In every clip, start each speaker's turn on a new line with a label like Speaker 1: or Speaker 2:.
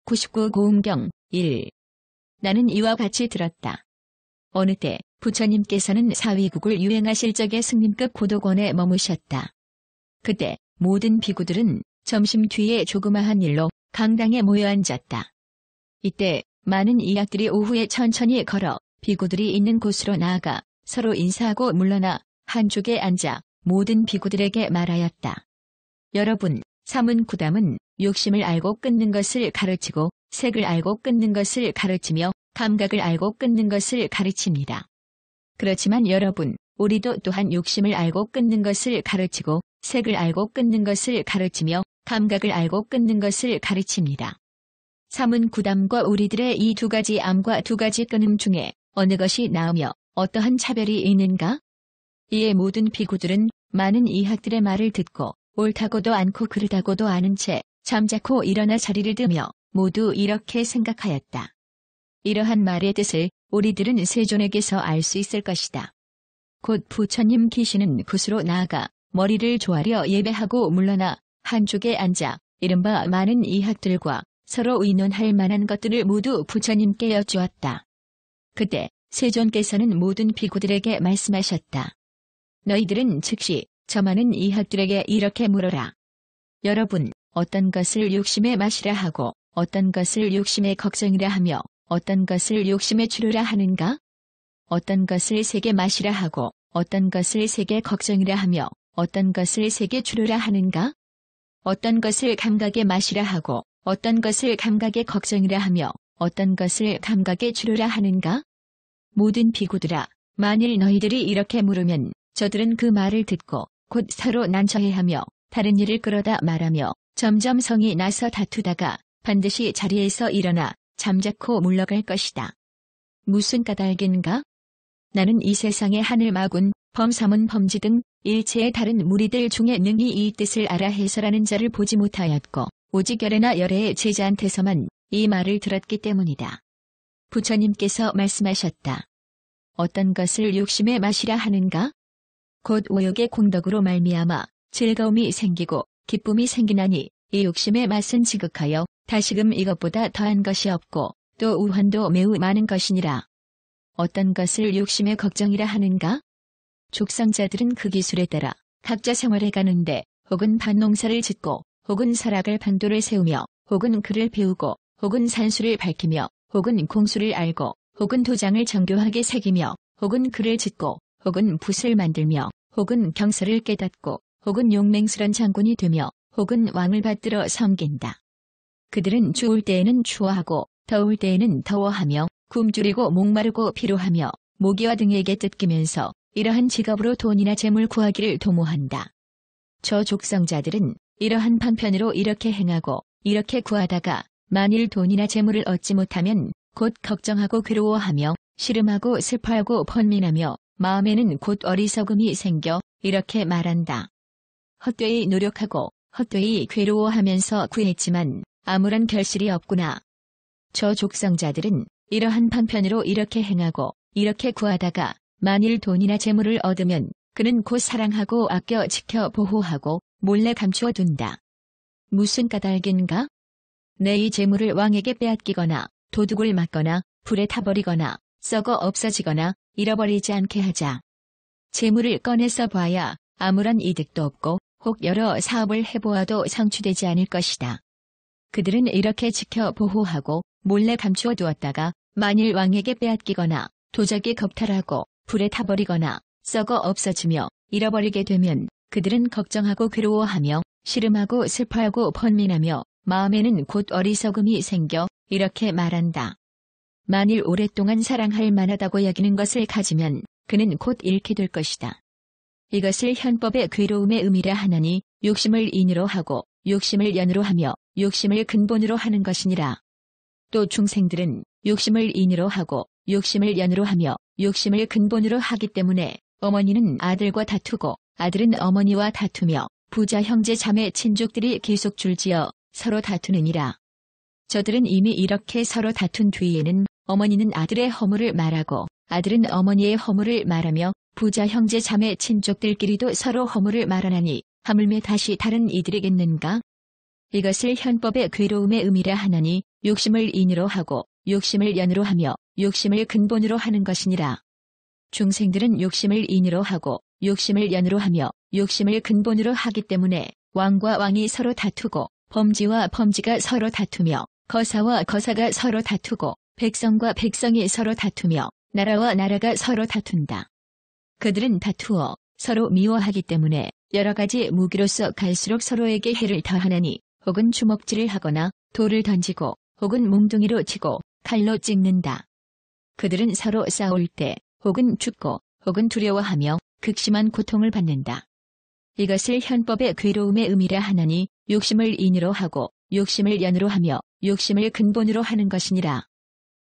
Speaker 1: 99 고음경 1. 나는 이와 같이 들었다. 어느 때 부처님께서는 사위국을 유행하실 적에 승림급 고도권에 머무셨다. 그때 모든 비구들은 점심 뒤에 조그마한 일로 강당에 모여 앉았다. 이때 많은 이학들이 오후에 천천히 걸어 비구들이 있는 곳으로 나아가 서로 인사하고 물러나 한쪽에 앉아 모든 비구들에게 말하였다. 여러분, 사문구담은 욕심을 알고 끊는 것을 가르치고 색을 알고 끊는 것을 가르치며 감각을 알고 끊는 것을 가르칩니다. 그렇지만 여러분, 우리도 또한 욕심을 알고 끊는 것을 가르치고 색을 알고 끊는 것을 가르치며 감각을 알고 끊는 것을 가르칩니다. 사문구담과 우리들의 이 두 가지 암과 두 가지 끊음 중에 어느 것이 나으며 어떠한 차별이 있는가? 이에 모든 비구들은 많은 이학들의 말을 듣고 옳다고도 않고 그르다고도 않은 채 잠자코 일어나 자리를 드며 모두 이렇게 생각하였다. 이러한 말의 뜻을 우리들은 세존에게서 알 수 있을 것이다. 곧 부처님 계시는 곳으로 나아가 머리를 조아려 예배하고 물러나 한쪽에 앉아 이른바 많은 이학들과 서로 의논할 만한 것들을 모두 부처님께 여쭈었다. 그때 세존께서는 모든 비구들에게 말씀하셨다. 너희들은 즉시 저 많은 이학들에게 이렇게 물어라. 여러분, 어떤 것을 욕심의 맛이라 하고 어떤 것을 욕심의 걱정이라 하며 어떤 것을 욕심의 추루라 하는가? 어떤 것을 색의 맛이라 하고 어떤 것을 색의 걱정이라 하며 어떤 것을 색의 추루라 하는가? 어떤 것을 감각의 맛이라 하고 어떤 것을 감각의 걱정이라 하며 어떤 것을 감각의 추루라 하는가? 모든 비구들아, 만일 너희들이 이렇게 물으면 저들은 그 말을 듣고 곧 서로 난처해하며 다른 일을 끌어다 말하며 점점 성이 나서 다투다가 반드시 자리에서 일어나 잠자코 물러갈 것이다. 무슨 까닭인가? 나는 이 세상의 하늘마군, 범사문 범지 등 일체의 다른 무리들 중에 능히 이 뜻을 알아 해설하는 자를 보지 못하였고 오직 열애나 열애의 제자한테서만 이 말을 들었기 때문이다. 부처님께서 말씀하셨다. 어떤 것을 욕심의 맛이라 하는가? 곧 오욕의 공덕으로 말미암아 즐거움이 생기고 기쁨이 생기나니 이 욕심의 맛은 지극하여 다시금 이것보다 더한 것이 없고 또 우환도 매우 많은 것이니라. 어떤 것을 욕심의 걱정이라 하는가? 족상자들은 그 기술에 따라 각자 생활해 가는데 혹은 밭농사를 짓고 혹은 살아갈 방도를 세우며 혹은 글을 배우고 혹은 산수를 밝히며 혹은 공수를 알고 혹은 도장을 정교하게 새기며 혹은 글을 짓고 혹은 붓을 만들며 혹은 경서를 깨닫고 혹은 용맹스런 장군이 되며 혹은 왕을 받들어 섬긴다. 그들은 추울 때에는 추워하고 더울 때에는 더워하며 굶주리고 목마르고 피로하며 모기와 등에게 뜯기면서 이러한 직업으로 돈이나 재물 구하기를 도모한다. 저 족성자들은 이러한 방편으로 이렇게 행하고 이렇게 구하다가 만일 돈이나 재물을 얻지 못하면 곧 걱정하고 괴로워하며 시름하고 슬퍼하고 번민하며 마음에는 곧 어리석음이 생겨 이렇게 말한다. 헛되이 노력하고 헛되이 괴로워하면서 구했지만 아무런 결실이 없구나. 저 족성자들은 이러한 방편으로 이렇게 행하고 이렇게 구하다가 만일 돈이나 재물을 얻으면 그는 곧 사랑하고 아껴 지켜 보호하고 몰래 감추어 둔다. 무슨 까닭인가? 내 이 재물을 왕에게 빼앗기거나 도둑을 맞거나 불에 타버리거나 썩어 없어지거나 잃어버리지 않게 하자. 재물을 꺼내서 봐야 아무런 이득도 없고 혹 여러 사업을 해보아도 성취되지 않을 것이다. 그들은 이렇게 지켜 보호하고 몰래 감추어 두었다가 만일 왕에게 빼앗기거나 도적이 겁탈하고 불에 타버리거나 썩어 없어지며 잃어버리게 되면 그들은 걱정하고 괴로워하며 시름하고 슬퍼하고 번민하며 마음에는 곧 어리석음이 생겨 이렇게 말한다. 만일 오랫동안 사랑할 만하다고 여기는 것을 가지면 그는 곧 잃게 될 것이다. 이것을 현법의 괴로움의 의미라 하나니 욕심을 인으로 하고 욕심을 연으로 하며 욕심을 근본으로 하는 것이니라. 또 중생들은 욕심을 인으로 하고 욕심을 연으로 하며 욕심을 근본으로 하기 때문에 어머니는 아들과 다투고 아들은 어머니와 다투며 부자 형제 자매 친족들이 계속 줄지어 서로 다투느니라. 저들은 이미 이렇게 서로 다툰 뒤에는 어머니는 아들의 허물을 말하고 아들은 어머니의 허물을 말하며 부자 형제 자매 친족들끼리도 서로 허물을 말하나니 하물며 다시 다른 이들이겠는가? 이것을 현법의 괴로움의 의미라 하나니 욕심을 인으로 하고 욕심을 연으로 하며 욕심을 근본으로 하는 것이니라. 중생들은 욕심을 인으로 하고 욕심을 연으로 하며 욕심을 근본으로 하기 때문에 왕과 왕이 서로 다투고 범지와 범지가 서로 다투며 거사와 거사가 서로 다투고 백성과 백성이 서로 다투며 나라와 나라가 서로 다툰다. 그들은 다투어 서로 미워하기 때문에 여러 가지 무기로서 갈수록 서로에게 해를 더하나니 혹은 주먹질을 하거나 돌을 던지고 혹은 몽둥이로 치고 칼로 찍는다. 그들은 서로 싸울 때 혹은 죽고 혹은 두려워하며 극심한 고통을 받는다. 이것을 현법의 괴로움의 의미라 하나니 욕심을 인으로 하고 욕심을 연으로 하며 욕심을 근본으로 하는 것이니라.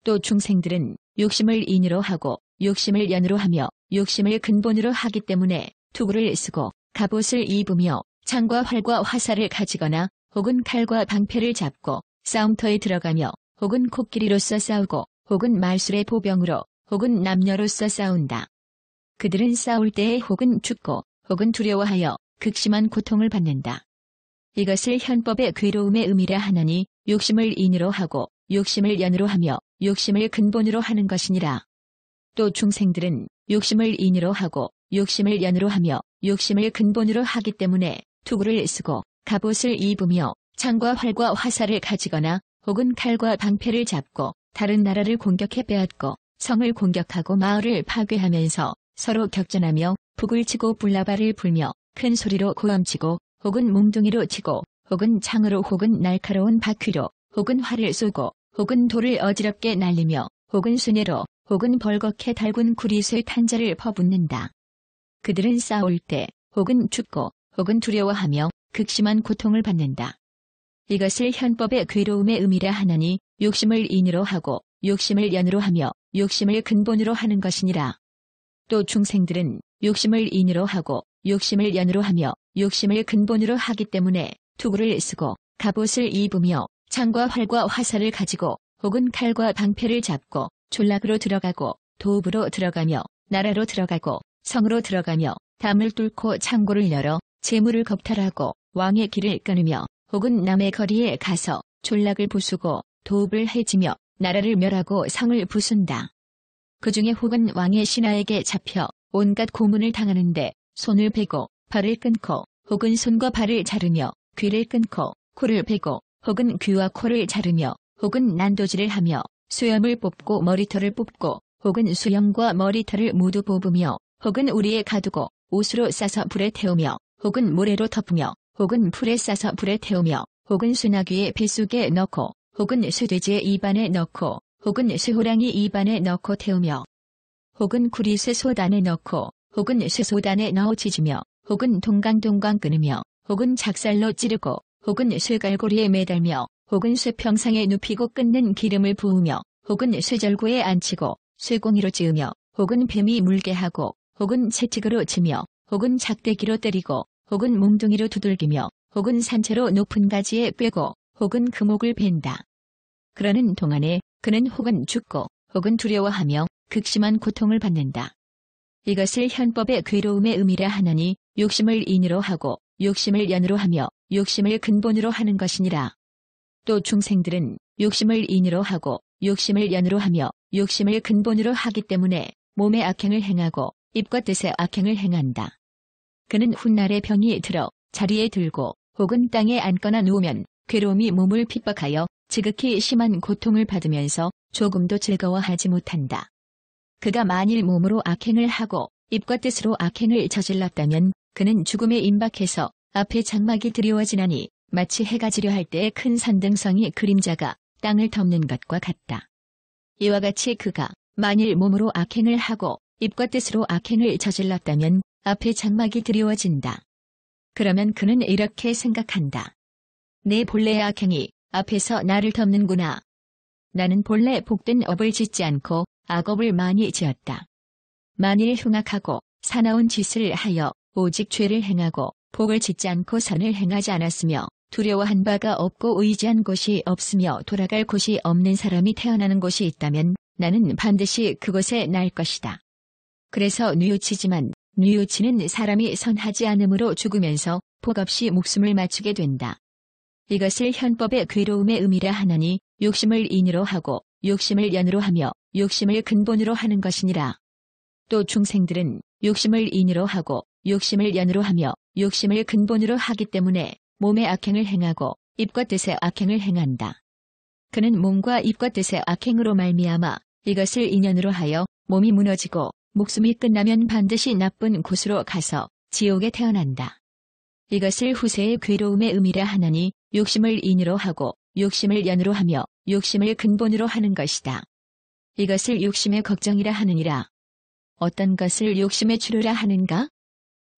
Speaker 1: 또 중생들은 욕심을 인으로 하고 욕심을 연으로 하며 욕심을 근본으로 하기 때문에 투구를 쓰고 갑옷을 입으며 창과 활과 화살을 가지거나 혹은 칼과 방패를 잡고 싸움터에 들어가며 혹은 코끼리로서 싸우고 혹은 말술의 보병으로 혹은 남녀로서 싸운다. 그들은 싸울 때에 혹은 죽고 혹은 두려워하여 극심한 고통을 받는다. 이것을 현법의 괴로움의 의미라 하나니 욕심을 인으로 하고 욕심을 연으로 하며 욕심을 근본으로 하는 것이니라. 또 중생들은 욕심을 인으로 하고 욕심을 연으로 하며 욕심을 근본으로 하기 때문에 투구를 쓰고 갑옷을 입으며 창과 활과 화살을 가지거나 혹은 칼과 방패를 잡고 다른 나라를 공격해 빼앗고 성을 공격하고 마을을 파괴하면서 서로 격전하며 북을 치고 불나발을 불며 큰 소리로 고함치고 혹은 몽둥이로 치고 혹은 창으로 혹은 날카로운 바퀴로 혹은 활을 쏘고 혹은 돌을 어지럽게 날리며 혹은 수레로 혹은 벌겋게 달군 구릿쇠 탄자를 퍼붓는다. 그들은 싸울 때 혹은 죽고 혹은 두려워하며 극심한 고통을 받는다. 이것을 현법의 괴로움의 의미라 하나니 욕심을 인으로 하고 욕심을 연으로 하며 욕심을 근본으로 하는 것이니라. 또 중생들은 욕심을 인으로 하고 욕심을 연으로 하며 욕심을 근본으로 하기 때문에 투구를 쓰고 갑옷을 입으며 창과 활과 화살을 가지고 혹은 칼과 방패를 잡고 졸락으로 들어가고 도읍으로 들어가며 나라로 들어가고 성으로 들어가며 담을 뚫고 창고를 열어 재물을 겁탈하고 왕의 길을 끊으며 혹은 남의 거리에 가서 졸락을 부수고 도읍을 해치며 나라를 멸하고 성을 부순다. 그 중에 혹은 왕의 신하에게 잡혀 온갖 고문을 당하는데 손을 베고 발을 끊고 혹은 손과 발을 자르며 귀를 끊고 코를 베고 혹은 귀와 코를 자르며 혹은 난도질을 하며 수염을 뽑고 머리털을 뽑고 혹은 수염과 머리털을 모두 뽑으며 혹은 우리에 가두고 옷으로 싸서 불에 태우며 혹은 모래로 덮으며 혹은 풀에 싸서 불에 태우며 혹은 수나귀의 뱃속에 넣고 혹은 쇠돼지의 입안에 넣고 혹은 쇠호랑이 입안에 넣고 태우며 혹은 구리쇠 소단에 넣고 혹은 쇠소단에 넣어 찢으며 혹은 동강동강 끊으며 혹은 작살로 찌르고 혹은 쇠갈고리에 매달며 혹은 쇠평상에 눕히고 끊는 기름을 부으며 혹은 쇠절구에 앉히고 쇠공이로 찌으며 혹은 뱀이 물게 하고 혹은 채찍으로 치며 혹은 작대기로 때리고 혹은 몽둥이로 두들기며 혹은 산채로 높은 가지에 꿰고 혹은 금옥을 벤다. 그러는 동안에 그는 혹은 죽고 혹은 두려워하며 극심한 고통을 받는다. 이것을 현법의 괴로움의 의미라 하나니 욕심을 인으로 하고 욕심을 연으로 하며 욕심을 근본으로 하는 것이니라. 또 중생들은 욕심을 인으로 하고 욕심을 연으로 하며 욕심을 근본으로 하기 때문에 몸에 악행을 행하고 입과 뜻에 악행을 행한다. 그는 훗날에 병이 들어 자리에 들고 혹은 땅에 앉거나 누우면 괴로움이 몸을 핍박하여 지극히 심한 고통을 받으면서 조금도 즐거워하지 못한다. 그가 만일 몸으로 악행을 하고 입과 뜻으로 악행을 저질렀다면 그는 죽음에 임박해서 앞에 장막이 드리워지나니 마치 해가 지려 할 때의 큰 산등성이 그림자가 땅을 덮는 것과 같다. 이와 같이 그가 만일 몸으로 악행을 하고 입과 뜻으로 악행을 저질렀다면 앞에 장막이 드리워진다. 그러면 그는 이렇게 생각한다. 내 본래의 악행이 앞에서 나를 덮는구나. 나는 본래 복된 업을 짓지 않고 악업을 많이 지었다. 만일 흉악하고 사나운 짓을 하여 오직 죄를 행하고 복을 짓지 않고 선을 행하지 않았으며 두려워한 바가 없고 의지한 곳이 없으며 돌아갈 곳이 없는 사람이 태어나는 곳이 있다면 나는 반드시 그곳에 날 것이다. 그래서 뉘우치지만 뉘우치는 사람이 선하지 않으므로 죽으면서 복 없이 목숨을 맞추게 된다. 이것을 현법의 괴로움의 의미라 하나니 욕심을 인으로 하고 욕심을 연으로 하며 욕심을 근본으로 하는 것이니라. 또 중생들은 욕심을 인으로 하고 욕심을 연으로 하며 욕심을 근본으로 하기 때문에 몸의 악행을 행하고 입과 뜻의 악행을 행한다. 그는 몸과 입과 뜻의 악행으로 말미암아 이것을 인연으로 하여 몸이 무너지고 목숨이 끝나면 반드시 나쁜 곳으로 가서 지옥에 태어난다. 이것을 후세의 괴로움의 의미라 하나니 욕심을 인으로 하고 욕심을 연으로 하며 욕심을 근본으로 하는 것이다. 이것을 욕심의 걱정이라 하느니라. 어떤 것을 욕심의 추루라 하는가?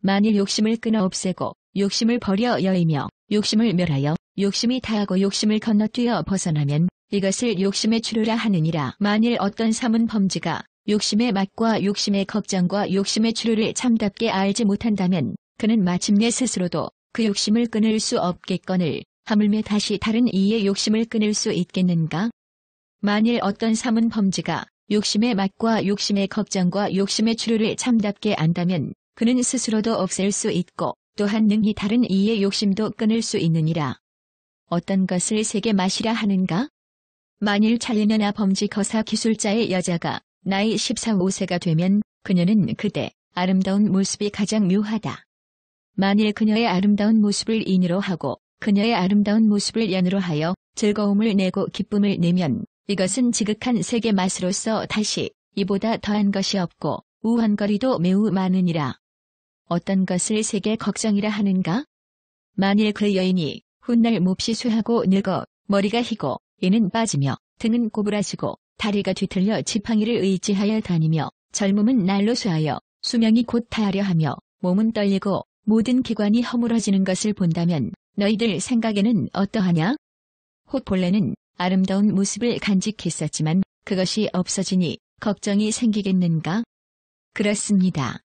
Speaker 1: 만일 욕심을 끊어 없애고 욕심을 버려 여이며 욕심을 멸하여 욕심이 다하고 욕심을 건너뛰어 벗어나면 이것을 욕심의 추루라 하느니라. 만일 어떤 삼은 범지가 욕심의 맛과 욕심의 걱정과 욕심의 추루를 참답게 알지 못한다면 그는 마침내 스스로도 그 욕심을 끊을 수 없겠거늘 하물며 다시 다른 이의 욕심을 끊을 수 있겠는가? 만일 어떤 삼은 범지가 욕심의 맛과 욕심의 걱정과 욕심의 추루를 참답게 안다면 그는 스스로도 없앨 수 있고 또한 능히 다른 이의 욕심도 끊을 수 있느니라. 어떤 것을 세게 마시라 하는가? 만일 찰리느나 범지 거사 기술자의 여자가 나이 14, 15세가 되면 그녀는 그때 아름다운 모습이 가장 묘하다. 만일 그녀의 아름다운 모습을 인으로 하고 그녀의 아름다운 모습을 연으로 하여 즐거움을 내고 기쁨을 내면 이것은 지극한 세계 맛으로서 다시 이보다 더한 것이 없고 우한 거리도 매우 많으니라. 어떤 것을 세계 걱정이라 하는가? 만일 그 여인이 훗날 몹시 쇠하고 늙어 머리가 희고 이는 빠지며 등은 꼬부라지고 다리가 뒤틀려 지팡이를 의지하여 다니며 젊음은 날로 쇠하여 수명이 곧 다하려 하며 몸은 떨리고 모든 기관이 허물어지는 것을 본다면 너희들 생각에는 어떠하냐? 혹 본래는 아름다운 모습을 간직했었지만 그것이 없어지니 걱정이 생기겠는가? 그렇습니다.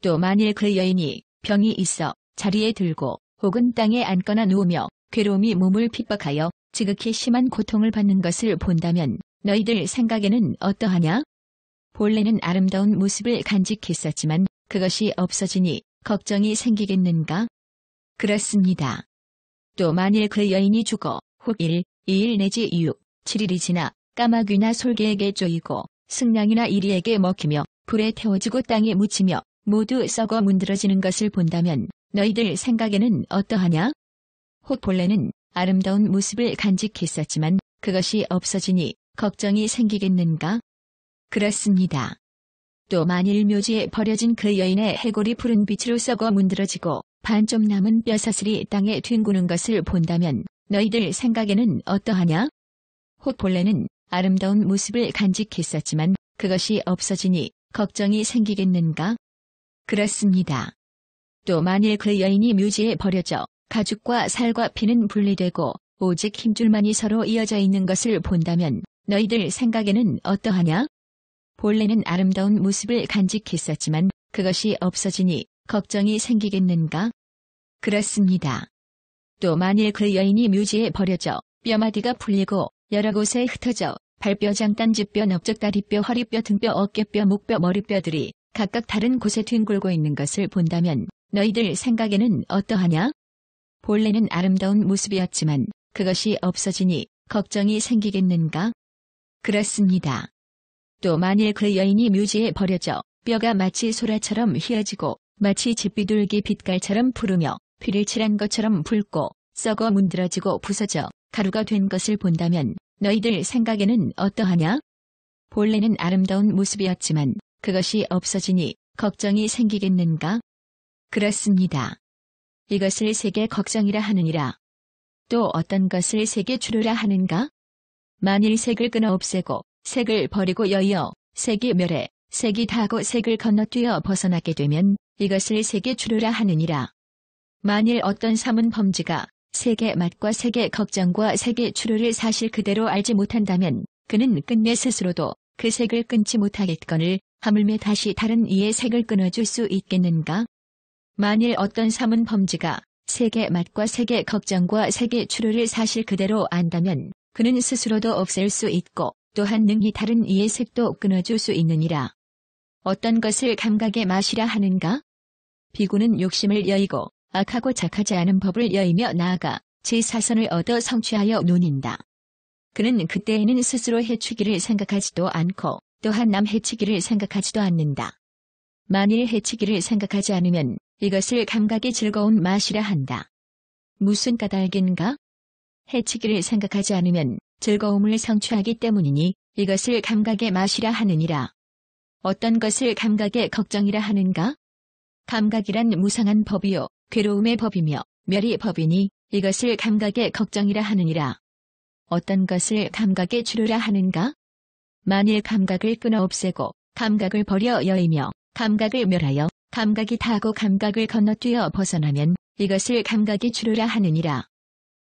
Speaker 1: 또 만일 그 여인이 병이 있어 자리에 들고 혹은 땅에 앉거나 누우며 괴로움이 몸을 핍박하여 지극히 심한 고통을 받는 것을 본다면 너희들 생각에는 어떠하냐? 본래는 아름다운 모습을 간직했었지만 그것이 없어지니 걱정이 생기겠는가? 그렇습니다. 또 만일 그 여인이 죽어 혹 1, 2일 내지 6, 7일이 지나 까마귀나 솔개에게 쪼이고 승냥이나 이리에게 먹히며 불에 태워지고 땅에 묻히며 모두 썩어 문드러지는 것을 본다면 너희들 생각에는 어떠하냐? 혹 본래는 아름다운 모습을 간직했었지만 그것이 없어지니 걱정이 생기겠는가? 그렇습니다. 또 만일 묘지에 버려진 그 여인의 해골이 푸른 빛으로 썩어 문드러지고 반 좀 남은 뼈사슬이 땅에 뒹구는 것을 본다면 너희들 생각에는 어떠하냐? 혹 본래는 아름다운 모습을 간직했었지만 그것이 없어지니 걱정이 생기겠는가? 그렇습니다. 또 만일 그 여인이 묘지에 버려져 가죽과 살과 피는 분리되고 오직 힘줄만이 서로 이어져 있는 것을 본다면 너희들 생각에는 어떠하냐? 본래는 아름다운 모습을 간직했었지만 그것이 없어지니 걱정이 생기겠는가? 그렇습니다. 또 만일 그 여인이 묘지에 버려져 뼈마디가 풀리고 여러 곳에 흩어져 발뼈, 장딴지뼈, 넓적다리뼈, 허리뼈, 등뼈, 어깨뼈, 목뼈, 머리뼈들이 각각 다른 곳에 뒹굴고 있는 것을 본다면 너희들 생각에는 어떠하냐? 본래는 아름다운 모습이었지만 그것이 없어지니 걱정이 생기겠는가? 그렇습니다. 또 만일 그 여인이 묘지에 버려져 뼈가 마치 소라처럼 휘어지고 마치 집비둘기 빛깔처럼 푸르며 피를 칠한 것처럼 붉고 썩어 문드러지고 부서져 가루가 된 것을 본다면 너희들 생각에는 어떠하냐? 본래는 아름다운 모습이었지만 그것이 없어지니 걱정이 생기겠는가? 그렇습니다. 이것을 세계 걱정이라 하느니라. 또 어떤 것을 세계 추루라 하는가? 만일 색을 끊어 없애고 색을 버리고 여의어 색이 멸해 색이 다하고 색을 건너뛰어 벗어나게 되면 이것을 세계 추루라 하느니라. 만일 어떤 삼은 범지가 색의 맛과 색의 걱정과 색의 추루를 사실 그대로 알지 못한다면 그는 끝내 스스로도 그 색을 끊지 못하겠거늘 하물며 다시 다른 이의 색을 끊어줄 수 있겠는가? 만일 어떤 삼은 범지가 색의 맛과 색의 걱정과 색의 추루를 사실 그대로 안다면 그는 스스로도 없앨 수 있고 또한 능히 다른 이의 색도 끊어줄 수 있느니라. 어떤 것을 감각에 마시라 하는가? 비구는 욕심을 여의고 악하고 착하지 않은 법을 여의며 나아가 제 사선을 얻어 성취하여 논인다. 그는 그때에는 스스로 해치기를 생각하지도 않고 또한 남 해치기를 생각하지도 않는다. 만일 해치기를 생각하지 않으면 이것을 감각의 즐거운 맛이라 한다. 무슨 까닭인가? 해치기를 생각하지 않으면 즐거움을 성취하기 때문이니 이것을 감각의 맛이라 하느니라. 어떤 것을 감각의 걱정이라 하는가? 감각이란 무상한 법이요 괴로움의 법이며 멸의 법이니 이것을 감각의 걱정이라 하느니라. 어떤 것을 감각의 치료라 하는가? 만일 감각을 끊어 없애고 감각을 버려 여이며 감각을 멸하여 감각이 다하고 감각을 건너뛰어 벗어나면 이것을 감각의 치료라 하느니라.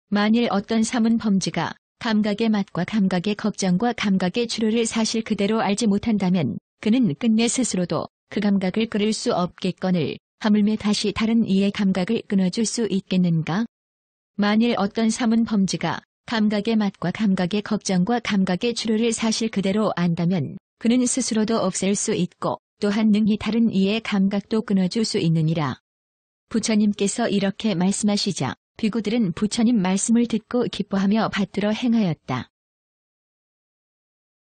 Speaker 1: 만일 어떤 삼은 범지가 감각의 맛과 감각의 걱정과 감각의 치료를 사실 그대로 알지 못한다면 그는 끝내 스스로도 그 감각을 끊을 수 없겠거늘 하물며 다시 다른 이의 감각을 끊어줄 수 있겠는가? 만일 어떤 삼은 범지가 감각의 맛과 감각의 걱정과 감각의 치료를 사실 그대로 안다면 그는 스스로도 없앨 수 있고 또한 능히 다른 이의 감각도 끊어줄 수 있느니라. 부처님께서 이렇게 말씀하시자 비구들은 부처님 말씀을 듣고 기뻐하며 받들어 행하였다.